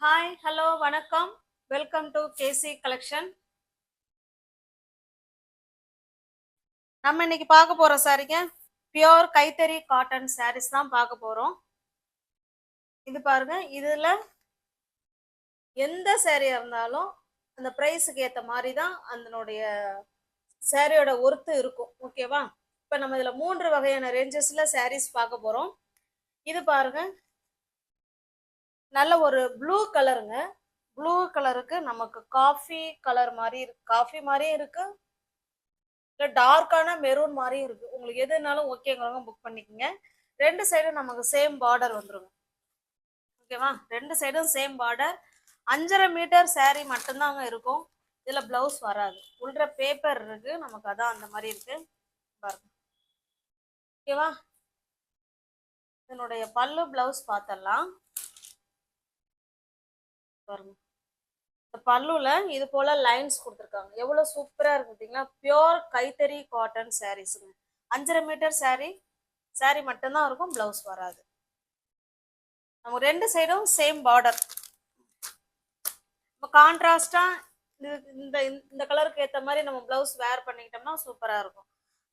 Hi hello வணக்கம். Welcome to KC collection. நம்ம இன்னைக்கு பார்க்க போற சாரிங்க பியோர் கைத்தறி காட்டன் சாரீஸ் தான் பார்க்க போறோம். இது பாருங்க, இதுல எந்த சாரியா இருந்தாலும் அந்த பிரைஸுக்கு ஏத்த மாதிரி தான் அதனுடைய சாரியோட ஒர்த்து இருக்கும். ஓகேவா? இப்ப நம்ம இதுல 3 வகையான ரேஞ்சஸ்ல சாரீஸ் பார்க்க போறோம். இது பாருங்க, நல்ல ஒரு ப்ளூ கலருங்க. ப்ளூ கலருக்கு நமக்கு காஃபி கலர் மாதிரி காஃபி மாதிரியும் இருக்கு, இல்லை டார்க்கான மெரூன் மாதிரியும் இருக்கு. உங்களுக்கு எதுனாலும் ஓகேங்கிறவங்க புக் பண்ணிக்கோங்க. 2 சைடும் நமக்கு சேம் பார்டர் வந்துருங்க. ஓகேவா? 2 சைடும் சேம் பார்டர். 5.5 மீட்டர் saree மட்டும்தாங்க இருக்கும். இதுல பிளவுஸ் வராது. உள்ள பேப்பர் இருக்கு நமக்கு, அதான் அந்த மாதிரி இருக்கு பாருங்க. ஓகேவா? இதனுடைய பல்லு பிளவுஸ் பார்த்தலாம் பாருங்க. இந்த பல்லுல இது போல லைன்ஸ் கொடுத்துருக்காங்க. எவ்வளவு சூப்பரா இருக்கு பார்த்தீங்களா? பியோர் கைத்தறி காட்டன் சாரீஸுங்க. 5.5 மீட்டர் saree மட்டும்தான் இருக்கும், பிளவுஸ் வராது. நம்ம 2 சைடும் சேம் பார்டர். இப்போ கான்ட்ராஸ்டா இந்த இந்த கலருக்கு ஏற்ற மாதிரி நம்ம பிளவுஸ் வேர் பண்ணிக்கிட்டோம்னா சூப்பரா இருக்கும்.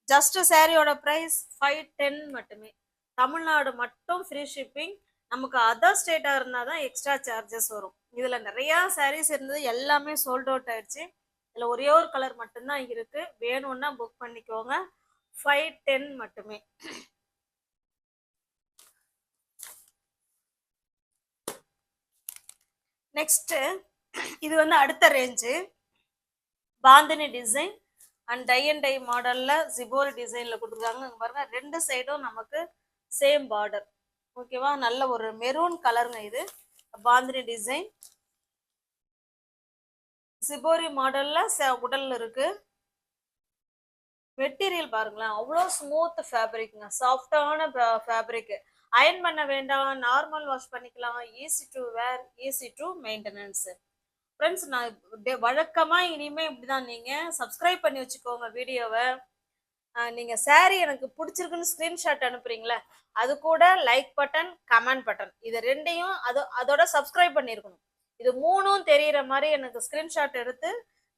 ஜஸ்ட் சாரியோட பிரைஸ் 510 மட்டுமே. தமிழ்நாடு மட்டும் ஃப்ரீ ஷிப்பிங். நமக்கு அதர் ஸ்டேட்டா இருந்தால் தான் எக்ஸ்ட்ரா சார்ஜஸ் வரும். இதுல நிறைய சாரீஸ் இருந்தது, எல்லாமே சோல்ட் அவுட் ஆயிடுச்சு. இதுல ஒரே ஒரு கலர் மட்டும்தான் இருக்கு. வேணும்னா புக் பண்ணிக்கோங்க. 510 மட்டுமே. நெக்ஸ்ட் இது வந்து அடுத்த range. Bandhani design and tie and dye மாடல்ல ஜிபோரி டிசைன்ல கொடுத்துருக்காங்க. பாருங்க, 2 சைடும் நமக்கு சேம் பார்டர். ஓகேவா? நல்ல ஒரு மெரூன் கலருங்க. இது பாந்தினி டிசைன் ஜிபோரி மாடல்ல உடல்ல இருக்கு. மெட்டீரியல் பாருங்களேன், அவ்வளோ ஸ்மூத் ஃபேப்ரிக்ங்க, சாஃப்டான ஃபேப்ரிக். அயன் பண்ண வேண்டாம், நார்மல் வாஷ் பண்ணிக்கலாம். Easy to wear, easy to maintenance. Friends, நான் வழக்கமாக இனிமேல் இப்படிதான். நீங்கள் சப்ஸ்கிரைப் பண்ணி வச்சுக்கோங்க வீடியோவை. நீங்கள் சாரீ எனக்கு பிடிச்சிருக்குன்னு ஸ்க்ரீன்ஷாட் அனுப்புறீங்களே, அது கூட லைக் பட்டன், கமெண்ட் பட்டன், இது ரெண்டையும் அதோட சப்ஸ்கிரைப் பண்ணியிருக்கணும். இது 3ம் தெரியிற மாதிரி எனக்கு ஸ்க்ரீன்ஷாட் எடுத்து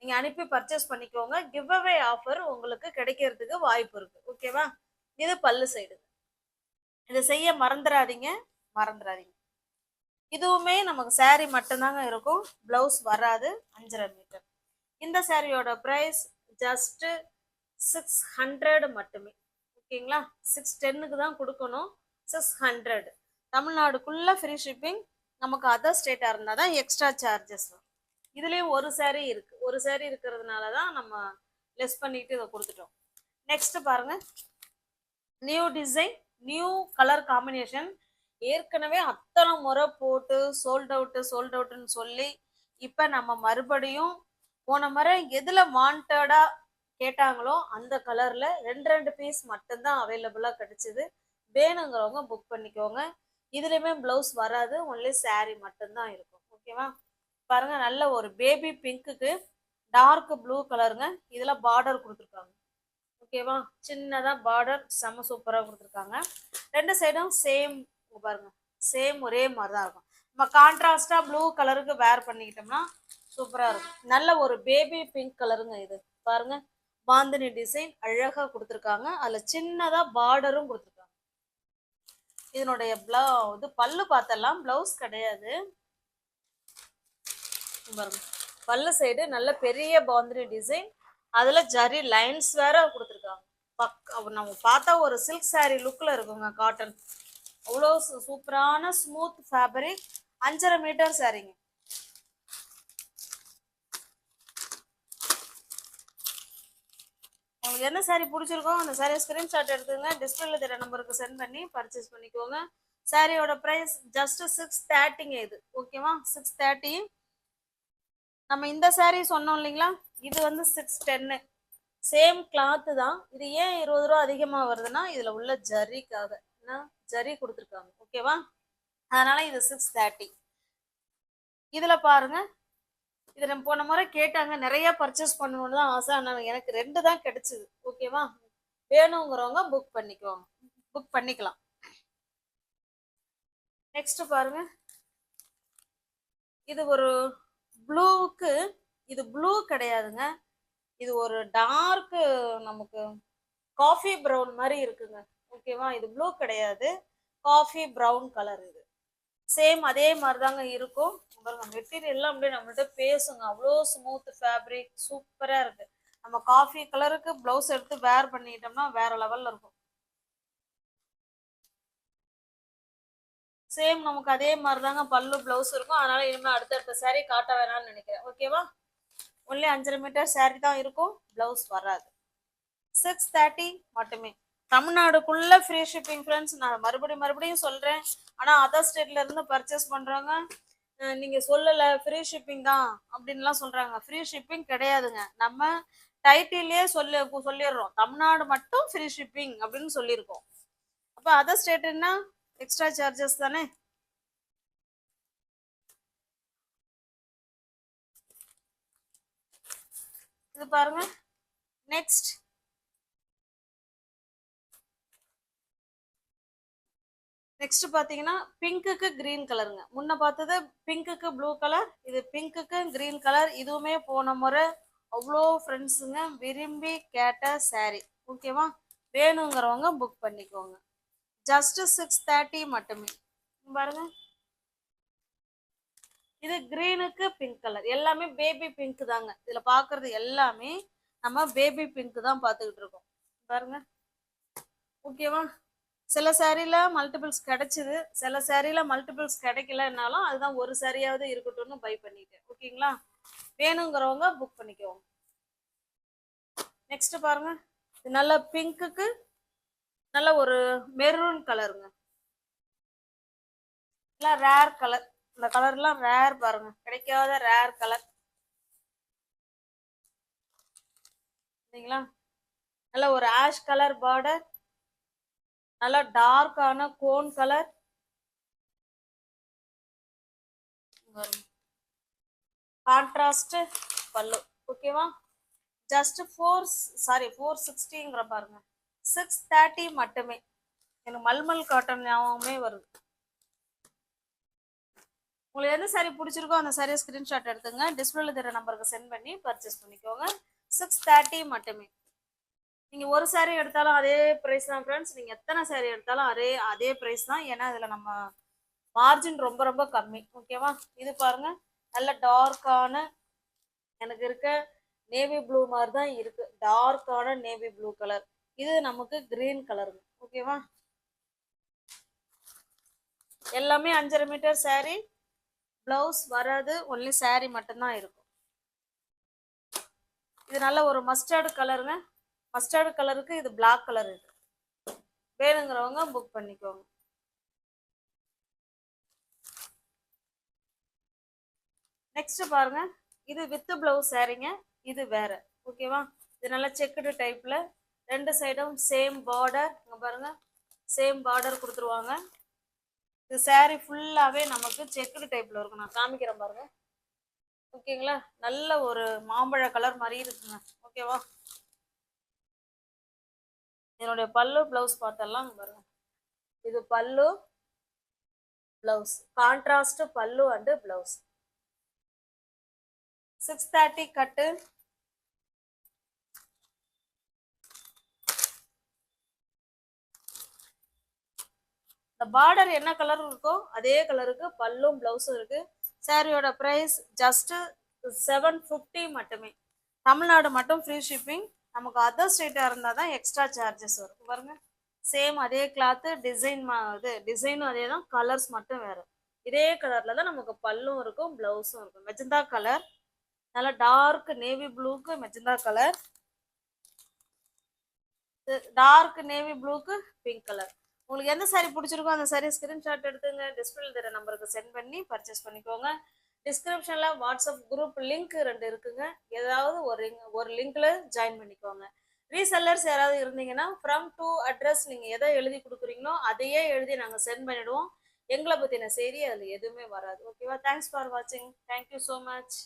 நீங்கள் அனுப்பி பர்ச்சேஸ் பண்ணிக்கோங்க. கிவ் அவே ஆஃபர் உங்களுக்கு கிடைக்கிறதுக்கு வாய்ப்பு இருக்கு. ஓகேவா? இது பல்லு சைடு. இதை செய்ய மறந்துடாதீங்க. இதுவுமே நமக்கு சாரீ மட்டும்தாங்க இருக்கும், பிளவுஸ் வராது. 5.5 மீட்டர். இந்த சாரியோட பிரைஸ் ஜஸ்ட் 600 மட்டுமே. ஓகேங்களா? 610க்கு தான் கொடுக்கணும். 600. தமிழ்நாடுக்குள்ள ஃப்ரீ ஷிப்பிங். நமக்கு அதர் ஸ்டேட்டா இருந்தால் தான் எக்ஸ்ட்ரா சார்ஜஸ் வரும். இதுலேயும் ஒரு சாரீ இருக்கு. ஒரு சாரீ இருக்கிறதுனால தான் நம்ம லெஸ் பண்ணிட்டு இதை கொடுத்துட்டோம். நெக்ஸ்ட் பாருங்க, new design, new colour combination. ஏற்கனவே அத்தனை முறை போட்டு சோல்ட் அவுட்டுன்னு சொல்லி இப்போ நம்ம மறுபடியும் போன முறை எதில் வாண்டடா கேட்டாங்களோ அந்த கலரில் 2 பீஸ் மட்டும்தான் அவைலபிளாக கிடைச்சிது. வேணுங்கிறவங்க புக் பண்ணிக்கோங்க. இதுலேயுமே ப்ளவுஸ் வராது, ஒன்லி சாரீ மட்டும்தான் இருக்கும். ஓகேவா? பாருங்க, நல்ல ஒரு பேபி பிங்க்குக்கு டார்க் ப்ளூ கலருங்க. இதில் பார்டர் கொடுத்துருக்காங்க. ஓகேவா? சின்னதாக பார்டர், செம்ம சூப்பராக கொடுத்துருக்காங்க. 2 சைடும் சேம். பாருங்க, சேம் ஒரே மாதிரி தான் இருக்கும். நம்ம கான்ட்ராஸ்டா ப்ளூ கலருக்கு வேர் பண்ணிக்கிட்டோம்னா சூப்பரா இருக்கும். நல்ல ஒரு பேபி பிங்க் கலருங்க. இது பாருங்க, பாந்தினி டிசைன் அழகா கொடுத்துருக்காங்க. அதுல சின்னதா பார்டரும் கொடுத்துருக்காங்க. இதனுடைய இது பல்லு பார்த்தலாம், பிளவுஸ் கிடையாது. பாருங்க, பல்லு சைடு நல்ல பெரிய பாந்தினி டிசைன், அதுல ஜரி லைன்ஸ் வேற கொடுத்துருக்காங்க. நம்ம பார்த்தா ஒரு சில்க் சாரி லுக்ல இருக்குங்க. காட்டன் அவ்வளோ சூப்பரான ஸ்மூத் ஃபேப்ரிக். 5.5 மீட்டர் சாரிங்க. உங்களுக்கு என்ன சாரி பிடிச்சிருக்கோ அந்த சாரி ஸ்கிரீன்ஷாட் எடுத்துங்க. டிஸ்பிளேல தெரிய நம்பருக்கு சென்ட் பண்ணி பர்ச்சேஸ் பண்ணிக்கோங்க. சாரியோட பிரைஸ் ஜஸ்ட் 630ங்க. இது ஓகேவா? 630. நம்ம இந்த சாரி சொன்னோம் இல்லைங்களா, இது வந்து 610. சேம் கிளாத்து தான். இது ஏன் 20 ரூபா அதிகமாக வருதுன்னா, இதுல உள்ள ஜரிக்காக. ஜரி கொடுத்துருக்காங்க. ஓகேவா? அதனால இது 630. இதுல பாருங்க, இது நம்ம போன முறை கேட்டாங்க, நிறைய பர்ச்சேஸ் பண்ணணும்னு தான் ஆசை. ஆனால் எனக்கு 2 தான் கிடைச்சிது. ஓகேவா? வேணுங்கிறவங்க புக் பண்ணிக்கலாம். நெக்ஸ்ட் பாருங்க, இது ஒரு ப்ளூவுக்கு, இது ப்ளூ கிடையாதுங்க. இது ஒரு டார்க் நமக்கு காஃபி ப்ரௌன் மாதிரி இருக்குங்க. ஓகேவா? இது ப்ளூ கிடையாது, காஃபி ப்ரௌன் கலர். இது சேம் அதே மாதிரி தாங்க இருக்கும். மெட்டீரியல் எல்லாம் அப்படியே நம்மள்ட்ட பேசுங்க, அவ்வளோ ஸ்மூத் ஃபேப்ரிக், சூப்பரா இருக்கு. நம்ம காஃபி கலருக்கு பிளவுஸ் எடுத்து வேர் பண்ணிட்டோம்னா வேற லெவல்ல இருக்கும். சேம் நமக்கு அதே மாதிரி தாங்க பல்லு பிளவுஸ் இருக்கும். அதனால இனிமே அடுத்தடுத்த saree காட்ட வேணாம்னு நினைக்கிறேன். ஓகேவா? ஒன்லி 5.5 மீட்டர் saree தான் இருக்கும், பிளவுஸ் வராது. 630 மட்டுமே. தமிழ்நாடுக்குள்ள ஃப்ரீ ஷிப்பிங் ஃப்ரெண்ட்ஸ். நான் மறுபடியும் சொல்றேன். ஆனா அதர் ஸ்டேட்ல இருந்து பர்ச்சேஸ் பண்றாங்க, நீங்க சொல்லல ஃப்ரீ ஷிப்பிங் தான் அப்படின்லாம் சொல்றாங்க. ஃப்ரீ ஷிப்பிங் கிடையாதுங்க. நம்ம டைட்டிலே சொல்லிடுறோம், தமிழ்நாடு மட்டும் ஃப்ரீ ஷிப்பிங் அப்படின்னு சொல்லியிருக்கோம். அப்ப அதர் ஸ்டேட்னா எக்ஸ்ட்ரா சார்ஜஸ் தானே. இது பாருங்க. நெக்ஸ்ட் பாத்தீங்கன்னா பிங்க்குக்கு கிரீன் கலருங்க. முன்ன பார்த்தது பிங்க்குக்கு ப்ளூ கலர், இது பிங்க்குக்கு கிரீன் கலர். இதுவுமே போன முறை அவ்வளோ ஃப்ரெண்ட்ஸுங்க விரும்பி கேட்ட saree. ஓகேவா? வேணுங்கிறவங்க புக் பண்ணிக்கோங்க. ஜஸ்ட் 630 மட்டுமே. பாருங்க, இது கிரீனுக்கு பிங்க் கலர். எல்லாமே பேபி பிங்க் தாங்க. இதுல பாக்குறது எல்லாமே நம்ம பேபி பிங்க் தான் பார்த்துக்கிட்டு இருக்கோம். பாருங்க. ஓகேவா? சில சாரில மல்டிபிள்ஸ் கிடைச்சிது, சில சாரில மல்டிபிள்ஸ் கிடைக்கலன்னாலும் அதுதான் ஒரு சாரியாவது இருக்கட்டும்னு பை பண்ணிட்டேன். ஓகேங்களா? வேணுங்கிறவங்க புக் பண்ணிக்கோங்க. நெக்ஸ்ட் பாருங்க, இது நல்ல பிங்க்குக்கு நல்ல ஒரு மெரூன் கலருங்க. Rare colour. இந்த கலர்லாம் ரேர் பாருங்க, கிடைக்காத ரேர் கலர். சரிங்களா? நல்ல ஒரு ஆஷ் கலர் பார்டர், நல்ல டார்க்கான கோன் கலர். கான்ட்ராஸ்ட் பல்லு. ஓகேவா? ஜஸ்ட் 460ங்கிற பாருங்க. 630 மட்டுமே. எனக்கு மல்மல் காட்டன் ஞாபகமே வருது. உங்களுக்கு எந்த சாரி பிடிச்சிருக்கோ அந்த சாரியை ஸ்கிரீன்ஷாட் எடுத்துங்க, டிஸ்பிளேல தெரிய நம்பருக்கு சென்ட் பண்ணி பர்ச்சேஸ் பண்ணிக்கோங்க. 630 மட்டுமே. நீங்க ஒரு சாரி எடுத்தாலும் அதே பிரைஸ் தான் ஃப்ரெண்ட்ஸ். நீங்க எத்தனை சாரி எடுத்தாலும் அதே பிரைஸ் தான். ஏன்னா இதுல நம்ம மார்ஜின் ரொம்ப ரொம்ப கம்மி. ஓகேவா? இது பாருங்க, நல்ல டார்க்கான எனக்கு இருக்க நேவி ப்ளூ மாதிரி தான் இருக்கு. டார்க்கான நேவி ப்ளூ கலர். இது நமக்கு கிரீன் கலர். ஓகேவா? எல்லாமே 5.5 மீட்டர் saree. பிளவுஸ் வராது, ஒன்லி saree மட்டும்தான் இருக்கும். இது நல்ல ஒரு மஸ்டர்டு கலருங்க. மஸ்டர்டு கலருக்கு இது பிளாக் கலர். இது வேணுங்கிறவங்க புக் பண்ணிக்கோங்க. நெக்ஸ்ட் பாருங்க, இது வித் பிளவுஸ் சாரீங்க. இது வேற. ஓகேவா? இது நல்ல செக்குடு டைப்ல, ரெண்டு சைடும் சேம் பார்டர். இங்க பாருங்க, சேம் பார்டர் கொடுத்துருவாங்க. இது saree ஃபுல்லாவே நமக்கு செக்குடு டைப்ல இருக்கும். நான் காமிக்கிறேன் பாருங்க. ஓகேங்களா? நல்ல ஒரு மாம்பழ கலர் மாதிரி இருக்குங்க. ஓகேவா? என்னுடைய பல்லு பிளவுஸ் பார்த்தெல்லாம் பாருங்க. இது பல்லு பிளவுஸ், கான்ட்ராஸ்ட் பல்லு அண்ட் பிளவுஸ். 630 கட்டு. இந்த பார்டர் என்ன கலர் இருக்கோ அதே கலருக்கு பல்லும் பிளவுஸும் இருக்கு. சாரியோட பிரைஸ் ஜஸ்ட் 750 மட்டுமே. தமிழ்நாடு மட்டும் ஃப்ரீ ஷிப்பிங். நமக்கு அதர் ஸ்டேட்டா இருந்தால் தான் எக்ஸ்ட்ரா சார்ஜஸ் வரும். பாருங்க, சேம் அதே கிளாத்து, டிசைனும் அதே தான், கலர்ஸ் மட்டும் வேற. இதே கலர்ல தான் நமக்கு பல்லும் இருக்கும் பிளவுஸும் இருக்கும். மெஜந்தா கலர், நல்ல டார்க் நேவி ப்ளூக்கு மெஜந்தா கலர், டார்க் நேவி ப்ளூக்கு பிங்க் கலர். உங்களுக்கு எந்த சாரி பிடிச்சிருக்கோ அந்த சாரி ஸ்கிரீன்ஷாட் எடுத்துங்க, டிஸ்பிளே தர நம்பருக்கு சென்ட் பண்ணி பர்ச்சேஸ் பண்ணிக்கோங்க. டிஸ்கிரிப்ஷன்ல வாட்ஸ்அப் குரூப் லிங்க் 2 இருக்குங்க. ஏதாவது ஒரு லிங்க்ல ஜாயின் பண்ணிக்கோங்க. ரீசெல்லர்ஸ் யாராவது இருந்தீங்கன்னா ஃப்ரம் டு அட்ரஸ் நீங்க எதை எழுதி கொடுக்குறீங்களோ அதையே எழுதி நாங்க சென்ட் பண்ணிடுவோம். எங்களை பத்தின செய்தி அதுல எதுவுமே வராது. ஓகேவா? தேங்க்ஸ் ஃபார் வாட்சிங். Thank you so much.